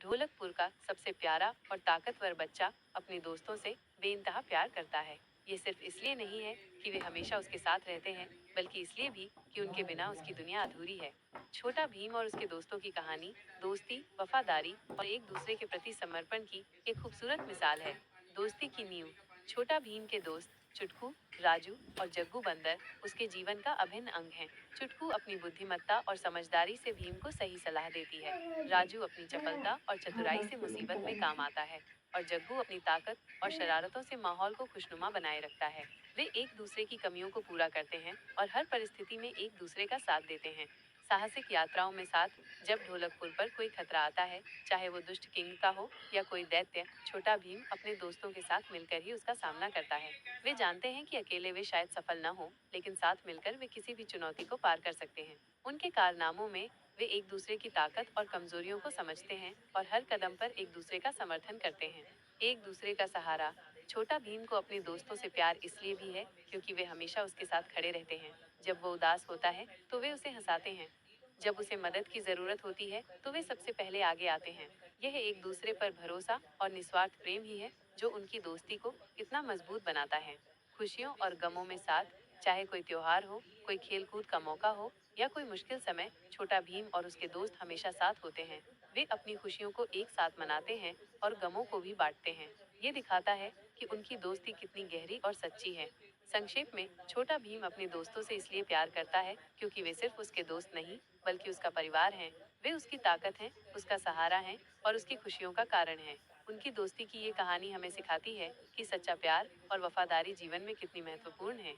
ढोलकपुर का सबसे प्यारा और ताकतवर बच्चा अपने दोस्तों से बेइंतहा प्यार करता है। ये सिर्फ इसलिए नहीं है कि वे हमेशा उसके साथ रहते हैं, बल्कि इसलिए भी कि उनके बिना उसकी दुनिया अधूरी है। छोटा भीम और उसके दोस्तों की कहानी दोस्ती, वफादारी और एक दूसरे के प्रति समर्पण की एक खूबसूरत मिसाल है। दोस्ती की नींव। छोटा भीम के दोस्त चुटकू, राजू और जग्गू बंदर उसके जीवन का अभिन्न अंग हैं। चुटकू अपनी बुद्धिमत्ता और समझदारी से भीम को सही सलाह देती है। राजू अपनी चपलता और चतुराई से मुसीबत में काम आता है और जग्गू अपनी ताकत और शरारतों से माहौल को खुशनुमा बनाए रखता है। वे एक दूसरे की कमियों को पूरा करते हैं और हर परिस्थिति में एक दूसरे का साथ देते हैं। साहसिक यात्राओं में साथ। जब ढोलकपुर पर कोई खतरा आता है, चाहे वो दुष्ट किंग का हो या कोई दैत्य, छोटा भीम अपने दोस्तों के साथ मिलकर ही उसका सामना करता है। वे जानते हैं कि अकेले वे शायद सफल न हो, लेकिन साथ मिलकर वे किसी भी चुनौती को पार कर सकते हैं। उनके कारनामों में वे एक दूसरे की ताकत और कमजोरियों को समझते हैं और हर कदम पर एक दूसरे का समर्थन करते हैं। एक दूसरे का सहारा। छोटा भीम को अपने दोस्तों से प्यार इसलिए भी है क्योंकि वे हमेशा उसके साथ खड़े रहते हैं। जब वो उदास होता है तो वे उसे हंसाते हैं। जब उसे मदद की जरूरत होती है तो वे सबसे पहले आगे आते हैं। यह एक दूसरे पर भरोसा और निस्वार्थ प्रेम ही है जो उनकी दोस्ती को इतना मजबूत बनाता है। खुशियों और गमों में साथ। चाहे कोई त्योहार हो, कोई खेल कूद का मौका हो या कोई मुश्किल समय, छोटा भीम और उसके दोस्त हमेशा साथ होते हैं। वे अपनी खुशियों को एक साथ मनाते हैं और गमों को भी बांटते हैं। ये दिखाता है कि उनकी दोस्ती कितनी गहरी और सच्ची है। संक्षेप में, छोटा भीम अपने दोस्तों से इसलिए प्यार करता है क्योंकि वे सिर्फ उसके दोस्त नहीं, बल्कि उसका परिवार हैं। वे उसकी ताकत हैं, उसका सहारा हैं और उसकी खुशियों का कारण हैं। उनकी दोस्ती की ये कहानी हमें सिखाती है कि सच्चा प्यार और वफादारी जीवन में कितनी महत्वपूर्ण है।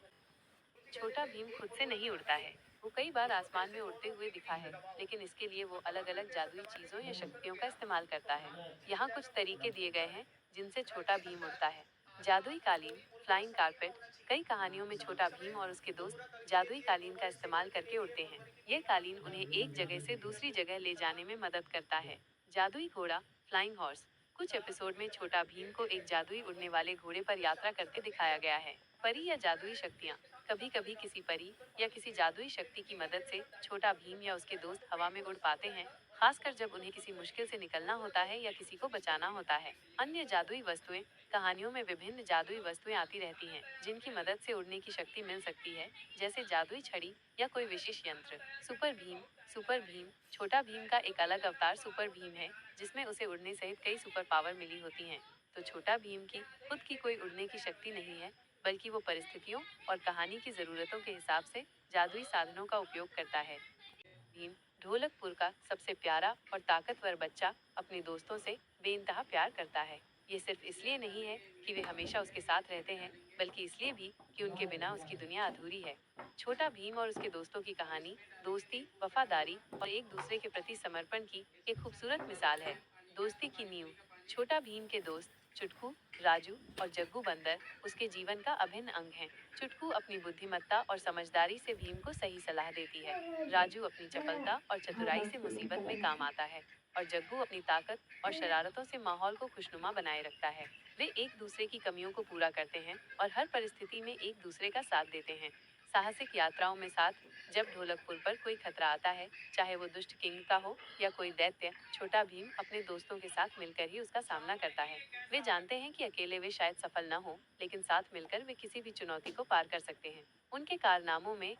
छोटा भीम खुद से नहीं उड़ता है। वो कई बार आसमान में उड़ते हुए दिखा है, लेकिन इसके लिए वो अलग अलग जादुई चीजों या शक्तियों का इस्तेमाल करता है। यहाँ कुछ तरीके दिए गए हैं जिनसे छोटा भीम उड़ता है। जादुई कालीन, फ्लाइंग कारपेट। कई कहानियों में छोटा भीम और उसके दोस्त जादुई कालीन का इस्तेमाल करके उड़ते हैं। ये कालीन उन्हें एक जगह से दूसरी जगह ले जाने में मदद करता है। जादुई घोड़ा, फ्लाइंग हॉर्स। कुछ एपिसोड में छोटा भीम को एक जादुई उड़ने वाले घोड़े पर यात्रा करते दिखाया गया है। परी या जादुई शक्तियाँ। कभी कभी किसी परी या किसी जादुई शक्ति की मदद से छोटा भीम या उसके दोस्त हवा में उड़ पाते हैं, खासकर जब उन्हें किसी मुश्किल से निकलना होता है या किसी को बचाना होता है। अन्य जादुई वस्तुएं। कहानियों में विभिन्न जादुई वस्तुएं आती रहती हैं जिनकी मदद से उड़ने की शक्ति मिल सकती है, जैसे जादुई छड़ी या कोई विशेष यंत्र। सुपर भीम। सुपर भीम। छोटा भीम का एक अलग अवतार सुपर भीम है, जिसमें उसे उड़ने सहित कई सुपर पावर मिली होती हैं। तो छोटा भीम की खुद की कोई उड़ने की शक्ति नहीं है, बल्कि वो परिस्थितियों और कहानी की जरूरतों के हिसाब से जादुई साधनों का उपयोग करता है। भीम, ढोलकपुर का सबसे प्यारा और ताकतवर बच्चा, अपने दोस्तों से बेइंतहा प्यार करता है। ये सिर्फ इसलिए नहीं है कि वे हमेशा उसके साथ रहते हैं, बल्कि इसलिए भी कि उनके बिना उसकी दुनिया अधूरी है। छोटा भीम और उसके दोस्तों की कहानी दोस्ती, वफादारी और एक दूसरे के प्रति समर्पण की एक खूबसूरत मिसाल है। दोस्ती की नींव। छोटा भीम के दोस्त चुटकू, राजू और जग्गू बंदर उसके जीवन का अभिन्न अंग हैं। चुटकू अपनी बुद्धिमत्ता और समझदारी से भीम को सही सलाह देती है। राजू अपनी चपलता और चतुराई से मुसीबत में काम आता है और जग्गू अपनी ताकत और शरारतों से माहौल को खुशनुमा बनाए रखता है। वे एक दूसरे की कमियों को पूरा करते हैं और हर परिस्थिति में एक दूसरे का साथ देते हैं। साहसिक यात्राओं में साथ। जब ढोलकपुर पर कोई खतरा आता है, चाहे वो दुष्ट किंग का हो या कोई दैत्य, छोटा भीम अपने दोस्तों के साथ मिलकर ही उसका सामना करता है। वे जानते हैं कि अकेले वे शायद सफल न हो, लेकिन साथ मिलकर वे किसी भी चुनौती को पार कर सकते हैं। उनके कारनामों में